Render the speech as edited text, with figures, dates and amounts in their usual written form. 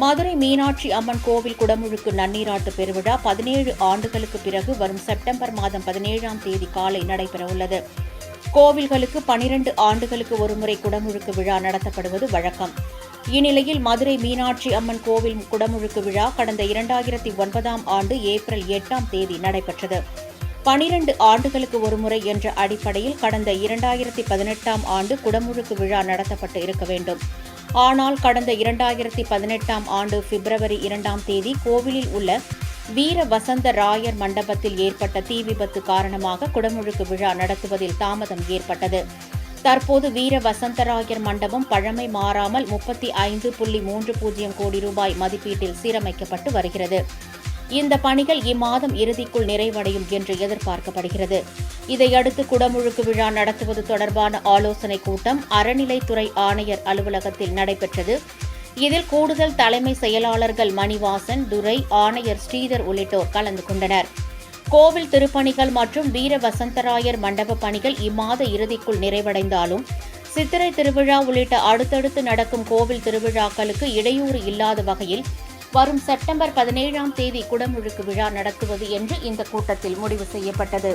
மதுரை மீனாட்சி அம்மன் கோவில் குடமுழுக்கு நன்னீராட்டு பெருவிழா 17 ஆண்டுகளுக்கு பிறகு வரும் செப்டம்பர் மாதம் 17ஆம் தேதி காலை நடைபெறவுள்ளது. கோவில்களுக்கு 12 ஆண்டுகளுக்கு ஒருமுறை குடமுழுக்கு விழா நடத்தப்படுவது வழக்கம். இந்நிலையில் மதுரை மீனாட்சி அம்மன் கோவில் குடமுழுக்கு விழா கடந்த 2009ஆம் ஆண்டு ஏப்ரல் 8ஆம் தேதி நடைபெற்றது. 12 ஆண்டுகளுக்கு ஒருமுறை என்ற அடிப்படையில் கடந்த 2018ஆம் ஆண்டு குடமுழுக்கு விழா நடத்தப்பட்டு இருக்க வேண்டும். ஆனால் கடந்த 2018ஆம் ஆண்டு பிப்ரவரி 2ஆம் தேதி கோவிலில் உள்ள வீர வசந்த ராயர் மண்டபத்தில் ஏற்பட்ட தீ விபத்து காரணமாக குடமுழுக்கு விழா நடத்துவதில் தாமதம் ஏற்பட்டது. தற்போது வீர வசந்தராயர் மண்டபம் பழமை மாறாமல் 35.30 கோடி ரூபாய் மதிப்பீட்டில் சீரமைக்கப்பட்டு வருகிறது. இந்த பணிகள் இம்மாதம் இறுதிக்குள் நிறைவடையும் என்று எதிர்பார்க்கப்படுகிறது. இதையடுத்து குடமுழுக்கு விழா நடத்துவது தொடர்பான ஆலோசனைக் கூட்டம் அறநிலைத்துறை ஆணையர் அலுவலகத்தில் நடைபெற்றது. இதில் கூடுதல் தலைமை செயலாளர்கள் மணிவாசன், துரை, ஆணையர் ஸ்ரீதர் உள்ளிட்டோர் கலந்து கொண்டனர். கோவில் திருப்பணிகள் மற்றும் வீர வசந்தராயர் மண்டப பணிகள் இம்மாத இறுதிக்குள் நிறைவடைந்தாலும் சித்திரை திருவிழா உள்ளிட்ட அடுத்தடுத்து நடக்கும் கோவில் திருவிழாக்களுக்கு இடையூறு இல்லாத வகையில் வரும் செப்டம்பர் 17ஆம் தேதி குடமுழுக்கு விழா நடத்துவது என்று இந்த கூட்டத்தில் முடிவு செய்யப்பட்டது.